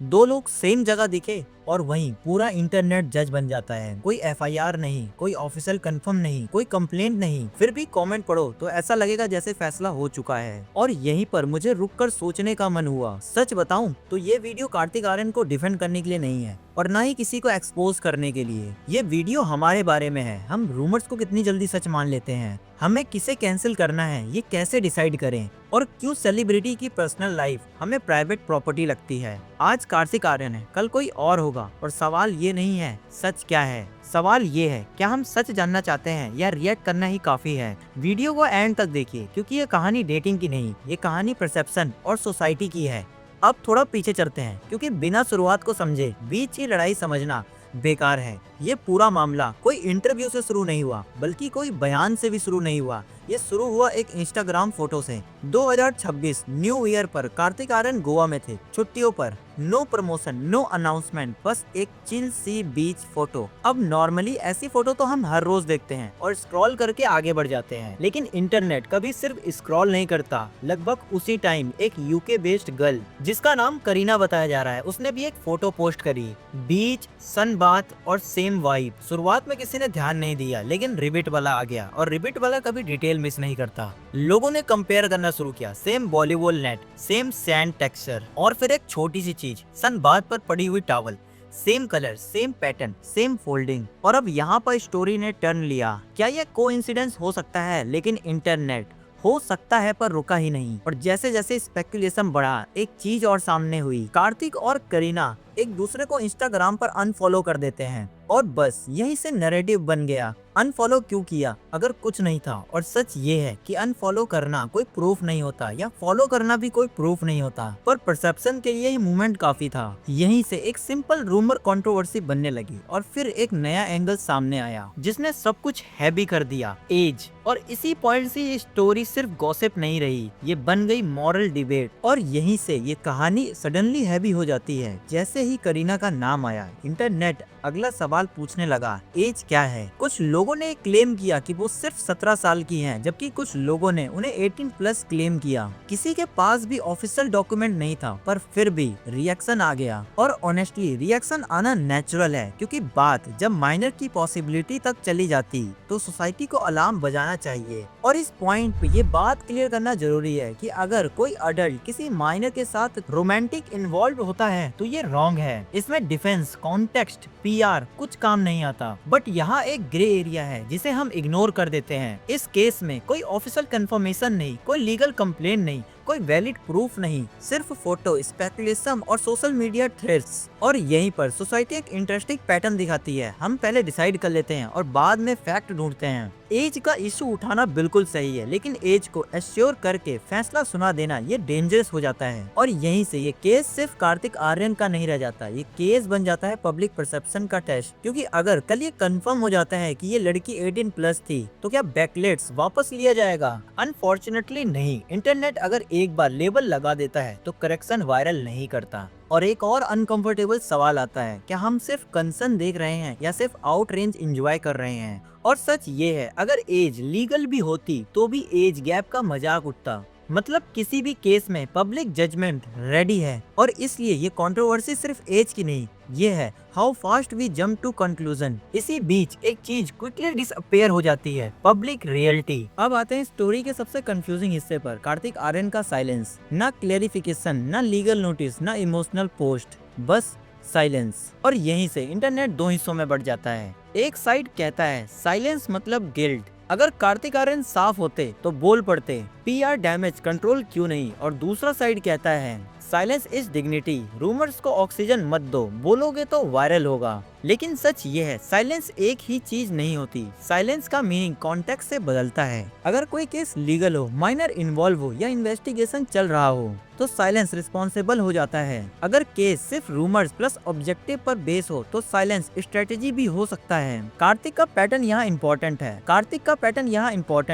दो लोग सेम जगह दिखे और वहीं पूरा इंटरनेट जज बन जाता है। कोई एफआईआर नहीं, कोई ऑफिशियल कंफर्म नहीं, कोई कंप्लेंट नहीं, फिर भी कमेंट पढ़ो तो ऐसा लगेगा जैसे फैसला हो चुका है। और यहीं पर मुझे रुककर सोचने का मन हुआ। सच बताऊं तो ये वीडियो कार्तिक आर्यन को डिफेंड करने के लिए नहीं है और ना ही किसी को एक्सपोज करने के लिए। ये वीडियो हमारे बारे में है। हम रूमर्स को कितनी जल्दी सच मान लेते हैं, हमें किसे कैंसिल करना है ये कैसे डिसाइड करें, और क्यों सेलिब्रिटी की पर्सनल लाइफ हमें प्राइवेट प्रॉपर्टी लगती है। आज कार्तिक आर्यन है, कल कोई और होगा, और सवाल ये नहीं है सच क्या है, सवाल ये है क्या हम सच जानना चाहते हैं या रिएक्ट करना ही काफी है। वीडियो को एंड तक देखिए क्योंकि ये कहानी डेटिंग की नहीं, ये कहानी परसेप्शन और सोसाइटी की है। अब थोड़ा पीछे चलते हैं क्योंकि बिना शुरुआत को समझे बीच की लड़ाई समझना बेकार है। ये पूरा मामला कोई इंटरव्यू से शुरू नहीं हुआ, बल्कि कोई बयान से भी शुरू नहीं हुआ। ये शुरू हुआ एक इंस्टाग्राम फोटो से। 2026 न्यू ईयर पर कार्तिक आर्यन गोवा में थे, छुट्टियों पर। नो प्रमोशन, नो अनाउंसमेंट, बस एक चिल सी बीच फोटो। अब नॉर्मली ऐसी फोटो तो हम हर रोज देखते हैं और स्क्रॉल करके आगे बढ़ जाते हैं, लेकिन इंटरनेट कभी सिर्फ स्क्रॉल नहीं करता। लगभग उसी टाइम एक यूके बेस्ड गर्ल जिसका नाम करीना बताया जा रहा है, उसने भी एक फोटो पोस्ट करी। बीच, सन बाथ और सेम वाइब। शुरुआत में किसी ने ध्यान नहीं दिया, लेकिन रिबिट वाला आ गया, और रिबिट वाला कभी डिटेल मिस नहीं करता। लोगों ने कंपेयर करना शुरू किया, same Bollywood net, same sand texture, और फिर एक छोटी सी चीज, सन बाथ पर पड़ी हुई towel, same colour, same pattern, same folding. और अब यहाँ पर स्टोरी ने टर्न लिया। क्या ये कोइंसिडेंस हो सकता है? लेकिन इंटरनेट हो सकता है पर रुका ही नहीं, और जैसे जैसे स्पेकुलेशन बढ़ा एक चीज और सामने हुई। कार्तिक और करीना एक दूसरे को इंस्टाग्राम पर अनफॉलो कर देते हैं, और बस यहीं से नैरेटिव बन गया। अनफॉलो क्यों किया अगर कुछ नहीं था? और सच ये है कि अनफॉलो करना कोई प्रूफ नहीं होता, या फॉलो करना भी कोई प्रूफ नहीं होता, पर परसेप्शन के लिए ये मूवमेंट काफी था। यहीं से एक सिंपल रूमर कंट्रोवर्सी बनने लगी, और फिर एक नया एंगल सामने आया जिसने सब कुछ हैवी कर दिया, एज। और इसी पॉइंट से ये स्टोरी सिर्फ गॉसिप नहीं रही, ये बन गई मॉरल डिबेट। और यहीं से ये कहानी सडनली हैवी हो जाती है। जैसे ही करीना का नाम आया, इंटरनेट अगला सवाल पूछने लगा, एज क्या है? कुछ लोगों ने क्लेम किया कि वो सिर्फ 17 साल की हैं, जबकि कुछ लोगों ने उन्हें 18 प्लस क्लेम किया। किसी के पास भी ऑफिशियल डॉक्यूमेंट नहीं था, पर फिर भी रिएक्शन आ गया। और ऑनेस्टली रिएक्शन आना नेचुरल है, क्योंकि बात जब माइनर की पॉसिबिलिटी तक चली जाती तो सोसाइटी को अलार्म बजाना चाहिए। और इस पॉइंट पे ये बात क्लियर करना जरूरी है कि अगर कोई अडल्ट किसी माइनर के साथ रोमांटिक इन्वॉल्व होता है तो ये रॉन्ग है। इसमें डिफेंस, कॉन्टेक्स्ट, पीआर कुछ काम नहीं आता। बट यहाँ एक ग्रे एरिया है जिसे हम इग्नोर कर देते हैं। इस केस में कोई ऑफिशियल कंफर्मेशन नहीं, कोई लीगल कंप्लेंट नहीं, कोई वैलिड प्रूफ नहीं, सिर्फ फोटो, स्पेकुलेशन और सोशल मीडिया थ्रेड्स। और यहीं पर सोसाइटी एक इंटरेस्टिंग पैटर्न दिखाती है। हम पहले डिसाइड कर लेते हैं और बाद में फैक्ट ढूंढते हैं। एज का इशू उठाना बिल्कुल सही है, लेकिन एज को एश्योर करके फैसला सुना देना ये डेंजरस हो जाता है। और यहीं से ये केस सिर्फ कार्तिक आर्यन का नहीं रह जाता, ये केस बन जाता है पब्लिक परसेप्शन का टेस्ट। क्योंकि अगर कल ये कंफर्म हो जाता है कि ये लड़की 18 प्लस थी, तो क्या बैकलेट्स वापस लिया जाएगा? अनफॉर्चुनेटली नहीं। इंटरनेट अगर एक बार लेबल लगा देता है तो करेक्शन वायरल नहीं करता। और एक और अनकंफर्टेबल सवाल आता है, क्या हम सिर्फ कंसर्न देख रहे हैं या सिर्फ आउट रेंज एंजॉय कर रहे हैं? और सच ये है, अगर एज लीगल भी होती तो भी एज गैप का मजाक उठता। मतलब किसी भी केस में पब्लिक जजमेंट रेडी है, और इसलिए ये कंट्रोवर्सी सिर्फ एज की नहीं, ये है how fast we jump to conclusion. इसी बीच एक चीज क्विकली डिसअपियर हो जाती है, पब्लिक रियलिटी। अब आते हैं स्टोरी के सबसे कंफ्यूजिंग हिस्से पर, कार्तिक आर्यन का साइलेंस। ना क्लेरिफिकेशन, ना लीगल नोटिस, ना इमोशनल पोस्ट, बस साइलेंस। और यहीं से इंटरनेट दो हिस्सों में बढ़ जाता है। एक साइड कहता है साइलेंस मतलब गिल्ट, अगर कार्तिक आर्यन साफ होते तो बोल पड़ते, पीआर डैमेज, कंट्रोल क्यों नहीं? और दूसरा साइड कहता है साइलेंस इज डिग्निटी, रूमर्स को ऑक्सीजन मत दो, बोलोगे तो वायरल होगा। लेकिन सच ये है, साइलेंस एक ही चीज नहीं होती, साइलेंस का मीनिंग कॉन्टेक्स्ट से बदलता है। अगर कोई केस लीगल हो, माइनर इन्वॉल्व हो या इन्वेस्टिगेशन चल रहा हो तो साइलेंस रिस्पॉन्सिबल हो जाता है। अगर केस सिर्फ रूमर्स प्लस ऑब्जेक्टिव पर बेस हो तो साइलेंस स्ट्रेटेजी भी हो सकता है। कार्तिक का पैटर्न यहाँ इम्पोर्टेंट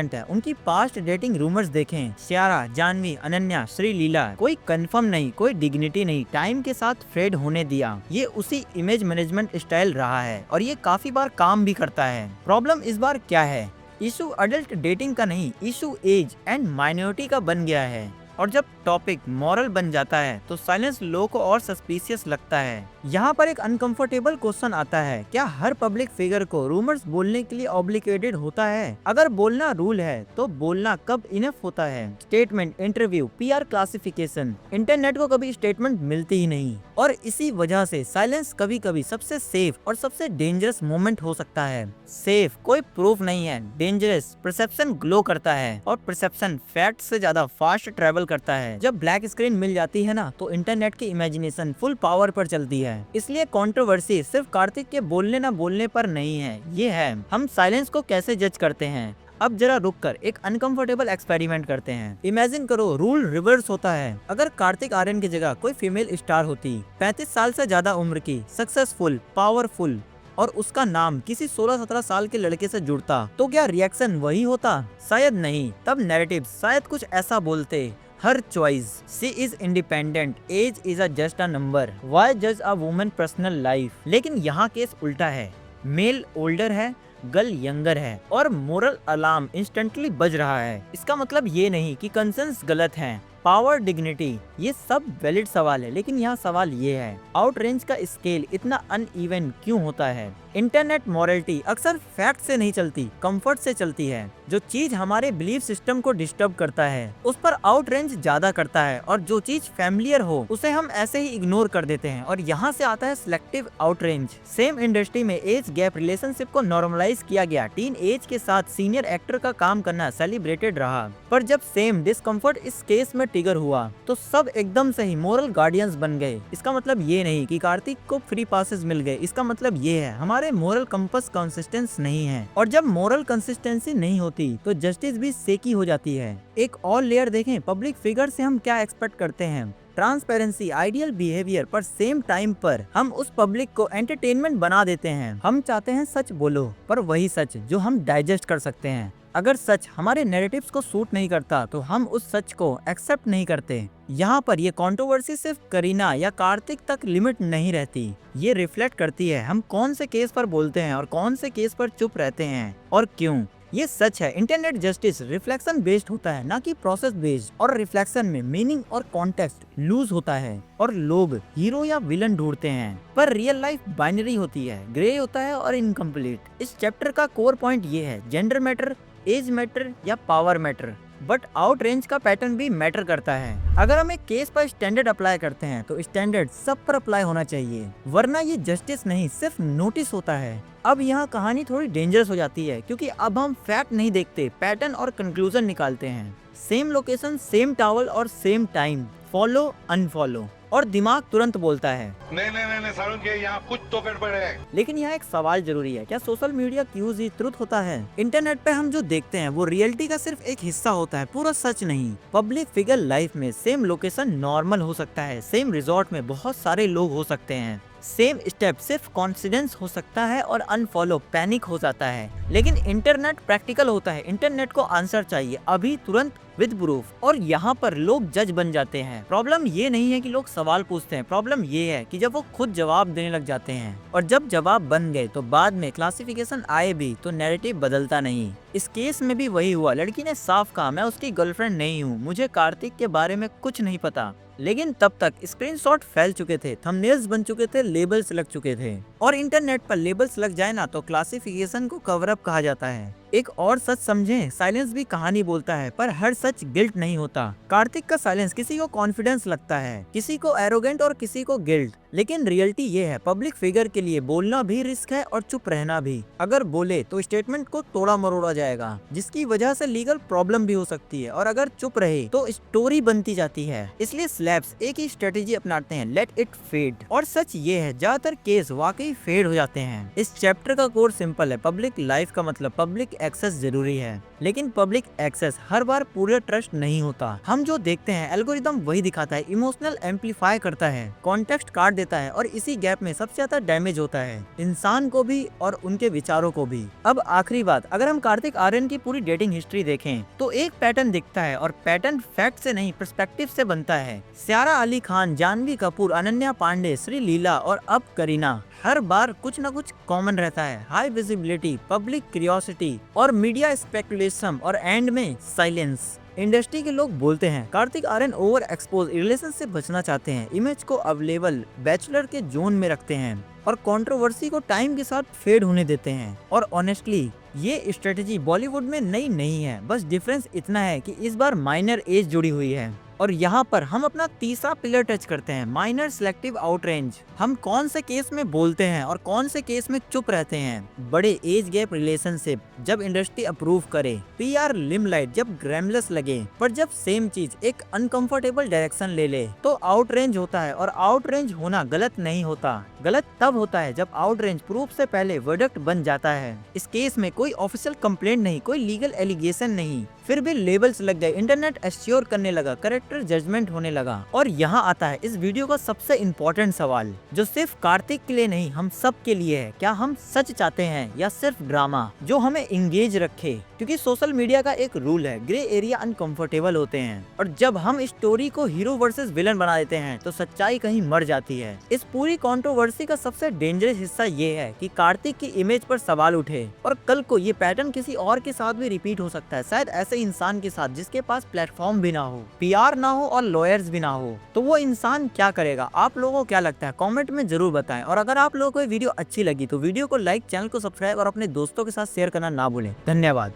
है। उनकी पास्ट डेटिंग रूमर्स देखें, श्यारा, जानवी, अनन्या, श्री लीला, कोई कंफर्म नहीं, कोई डिग्निटी नहीं, टाइम के साथ फेड होने दिया। ये उसी इमेज मैनेजमेंट स्टाइल रहा है, और ये काफी बार काम भी करता है। प्रॉब्लम इस बार क्या है? इशू अडल्ट डेटिंग का नहीं, इशू एज एंड माइनॉरिटी का बन गया है। और जब टॉपिक मॉरल बन जाता है तो साइलेंस लोगों को और सस्पिशियस लगता है। यहाँ पर एक अनकंफर्टेबल क्वेश्चन आता है, क्या हर पब्लिक फिगर को रूमर्स बोलने के लिए ऑब्लिगेटेड होता है? अगर बोलना रूल है तो बोलना कब इनफ होता है? Statement, interview, PR classification, internet को कभी स्टेटमेंट मिलती ही नहीं और इसी वजह से साइलेंस कभी कभी सबसे सेफ और सबसे डेंजरस मोमेंट हो सकता है। सेफ कोई प्रूफ नहीं है, डेंजरस परसेप्शन ग्लो करता है और परसेप्शन फैक्ट से ज्यादा फास्ट ट्रेवल करता है। जब ब्लैक स्क्रीन मिल जाती है ना तो इंटरनेट की इमेजिनेशन फुल पावर पर चलती है। इसलिए कंट्रोवर्सी सिर्फ कार्तिक के बोलने ना बोलने पर नहीं है, ये है हम साइलेंस को कैसे जज करते हैं। अब जरा रुक कर एक अनकंफर्टेबल एक्सपेरिमेंट करते हैं। इमेजिन करो रूल रिवर्स होता है। अगर कार्तिक आर्यन की जगह कोई फीमेल स्टार होती, 35 साल से ज्यादा उम्र की, सक्सेसफुल, पावरफुल और उसका नाम किसी 16-17 साल के लड़के से जुड़ता, तो क्या रिएक्शन वही होता? शायद नहीं। तब नैरेटिव शायद कुछ ऐसा बोलते, her choice, she is independent, age is just a number, why जज अ वुमन पर्सनल लाइफ। लेकिन यहाँ केस उल्टा है, मेल ओल्डर है, गर्ल यंगर है और मोरल अलार्म इंस्टेंटली बज रहा है। इसका मतलब ये नहीं कि कंसर्न्स गलत हैं, पावर, डिग्निटी, ये सब वैलिड सवाल है, लेकिन यहाँ सवाल ये है आउटरेंज का स्केल इतना अनइवन क्यों होता है? इंटरनेट मॉरलिटी अक्सर फैक्ट से नहीं चलती, कंफर्ट से चलती है। जो चीज हमारे बिलीफ सिस्टम को डिस्टर्ब करता है उस पर आउटरेंज ज्यादा करता है और जो चीज फैमिलियर हो उसे हम ऐसे ही इग्नोर कर देते हैं और यहाँ से आता है सिलेक्टिव आउटरेंज। सेम इंडस्ट्री में एज गैप रिलेशनशिप को नॉर्मलाइज किया गया, टीन एज के साथ सीनियर एक्टर का काम करना सेलिब्रेटेड रहा, पर जब सेम डिस्कम्फर्ट इस केस में ट्रिगर हुआ तो सब एकदम से ही मोरल गार्डियंस बन गए। इसका मतलब ये नहीं कि कार्तिक को फ्री पासेस मिल गए, इसका मतलब ये है हमारे मोरल कंपस कंसिस्टेंस नहीं है और जब मोरल कंसिस्टेंसी नहीं होती तो जस्टिस भी सेकी हो जाती है। एक और लेयर देखें, पब्लिक फिगर से हम क्या एक्सपेक्ट करते हैं? ट्रांसपेरेंसी, आइडियल बिहेवियर, पर सेम टाइम पर हम उस पब्लिक को एंटरटेनमेंट बना देते हैं। हम चाहते हैं सच बोलो, पर वही सच जो हम डाइजेस्ट कर सकते हैं। अगर सच हमारे नैरेटिव्स को सूट नहीं करता तो हम उस सच को एक्सेप्ट नहीं करते। यहाँ पर ये कंट्रोवर्सी सिर्फ करीना या कार्तिक तक लिमिट नहीं रहती, ये रिफ्लेक्ट करती है हम कौन से केस पर बोलते हैं और कौन से केस पर चुप रहते हैं और क्यों। ये सच है, इंटरनेट जस्टिस रिफ्लेक्शन बेस्ड होता है, ना कि प्रोसेस बेस्ड, और रिफ्लेक्शन में मीनिंग और कॉन्टेक्स्ट लूज होता है और लोग हीरो या विलन ढूंढते हैं, पर रियल लाइफ बाइनरी होती है, ग्रे होता है और इनकम्प्लीट। इस चैप्टर का कोर पॉइंट ये है, जेंडर मैटर, एज मैटर या power matter, but out range का पैटर्न भी मैटर करता है। अगर हम एक केस पर स्टैंडर्ड अप्लाई करते हैं तो स्टैंडर्ड सब पर अप्लाई होना चाहिए, वरना ये जस्टिस नहीं सिर्फ नोटिस होता है। अब यहाँ कहानी थोड़ी डेंजरस हो जाती है क्योंकि अब हम फैक्ट नहीं देखते, पैटर्न और कंक्लूजन निकालते हैं। सेम लोकेशन, सेम टावल और सेम टाइम, फॉलो अनफॉलो, और दिमाग तुरंत बोलता है नहीं सारुण के यहाँ कुछ तो गड़बड़ है। लेकिन यहाँ एक सवाल जरूरी है, क्या सोशल मीडिया क्यूज ही ट्रुथ होता है? इंटरनेट पे हम जो देखते हैं वो रियलिटी का सिर्फ एक हिस्सा होता है, पूरा सच नहीं। पब्लिक फिगर लाइफ में सेम लोकेशन नॉर्मल हो सकता है, सेम रिजॉर्ट में बहुत सारे लोग हो सकते हैं, सेम स्टेप सिर्फ कॉन्फिडेंस हो सकता है और अनफॉलो पैनिक हो जाता है। लेकिन इंटरनेट प्रैक्टिकल होता है, इंटरनेट को आंसर चाहिए अभी, तुरंत, विद प्रूफ, और यहाँ पर लोग जज बन जाते हैं। प्रॉब्लम ये नहीं है कि लोग सवाल पूछते हैं, प्रॉब्लम ये है कि जब वो खुद जवाब देने लग जाते हैं, और जब जवाब बन गए तो बाद में क्लासिफिकेशन आए भी तो नैरेटिव बदलता नहीं। इस केस में भी वही हुआ, लड़की ने साफ कहा मैं उसकी गर्लफ्रेंड नहीं हूँ, मुझे कार्तिक के बारे में कुछ नहीं पता। लेकिन तब तक स्क्रीनशॉट फैल चुके थे, थंबनेल्स बन चुके थे, लेबल्स लग चुके थे, और इंटरनेट पर लेबल्स लग जाए ना तो क्लासिफिकेशन को कवर अप कहा जाता है। एक और सच समझें, साइलेंस भी कहानी बोलता है, पर हर सच गिल्ट नहीं होता। कार्तिक का साइलेंस किसी को कॉन्फिडेंस लगता है, किसी को एरोगेंट और किसी को गिल्ट, लेकिन रियलिटी ये है पब्लिक फिगर के लिए बोलना भी रिस्क है और चुप रहना भी। अगर बोले तो स्टेटमेंट को तोड़ा मरोड़ा जाएगा, जिसकी वजह से लीगल प्रॉब्लम भी हो सकती है, और अगर चुप रहे तो स्टोरी बनती जाती है। इसलिए स्लैब्स एक ही स्ट्रेटेजी अपनाते हैं, लेट इट फेड। और सच ये है ज्यादातर केस वाकई फेड हो जाते हैं। इस चैप्टर का कोर सिंपल है, पब्लिक लाइफ का मतलब पब्लिक एक्सेस जरूरी है, लेकिन पब्लिक एक्सेस हर बार पूरा ट्रस्ट नहीं होता। हम जो देखते हैं एल्गोरिदम वही दिखाता है, इमोशनल एम्पलीफाई करता है, कॉन्टेक्स्ट काट देता है, और इसी गैप में सबसे ज्यादा डैमेज होता है इंसान को भी और उनके विचारों को भी। अब आखिरी बात, अगर हम कार्तिक आर्यन की पूरी डेटिंग हिस्ट्री देखें तो एक पैटर्न दिखता है, और पैटर्न फैक्ट से नहीं पर्सपेक्टिव से बनता है। सारा अली खान, जानवी कपूर, अनन्या पांडे, श्री लीला और अब करीना, हर बार कुछ न कुछ कॉमन रहता है, हाई विजिबिलिटी, पब्लिक क्यूरियोसिटी और मीडिया स्पेकुलेशन, और एंड में साइलेंस। इंडस्ट्री के लोग बोलते हैं Kartik Aaryan over expose relation से बचना चाहते हैं, इमेज को अवेलेबल बैचलर के जोन में रखते हैं और कंट्रोवर्सी को टाइम के साथ फेड होने देते हैं। और ऑनेस्टली ये स्ट्रेटेजी बॉलीवुड में नई नहीं है, बस डिफरेंस इतना है कि इस बार माइनर एज जुड़ी हुई है। और यहाँ पर हम अपना तीसरा पिलर टच करते हैं, माइनर सिलेक्टिव आउटरेंज। हम कौन से केस में बोलते हैं और कौन से केस में चुप रहते हैं। बड़े एज गैप रिलेशनशिप जब इंडस्ट्री अप्रूव करे, पीआर लिमलाइट जब ग्रैमलेस लगे, पर जब सेम चीज एक अनकंफर्टेबल डायरेक्शन ले ले तो आउटरेंज होता है। और आउटरेंज होना गलत नहीं होता, गलत तब होता है जब आउटरेंज प्रूफ से पहले वर्डिक्ट बन जाता है। इस केस में कोई ऑफिशियल कंप्लेंट नहीं, कोई लीगल एलिगेशन नहीं, फिर भी लेबल्स लग गए, इंटरनेट एश्योर करने लगा, करेक्टर जजमेंट होने लगा। और यहाँ आता है इस वीडियो का सबसे इम्पोर्टेंट सवाल, जो सिर्फ कार्तिक के लिए नहीं हम सब के लिए है। क्या हम सच चाहते हैं या सिर्फ ड्रामा जो हमें इंगेज रखे? क्योंकि सोशल मीडिया का एक रूल है, ग्रे एरिया अनकंफर्टेबल होते हैं, और जब हम स्टोरी को हीरो वर्सेस विलन बना देते हैं तो सच्चाई कहीं मर जाती है। इस पूरी कंट्रोवर्सी का सबसे डेंजरस हिस्सा ये है कि कार्तिक की इमेज पर सवाल उठे और कल को ये पैटर्न किसी और के साथ भी रिपीट हो सकता है, शायद ऐसे इंसान के साथ जिसके पास प्लेटफॉर्म भी ना हो, पीआर ना हो और लॉयर्स भी ना हो। तो वो इंसान क्या करेगा? आप लोगों को क्या लगता है? कमेंट में जरूर बताएं। और अगर आप लोगों को ये वीडियो अच्छी लगी तो वीडियो को लाइक, चैनल को सब्सक्राइब और अपने दोस्तों के साथ शेयर करना ना भूलें। धन्यवाद।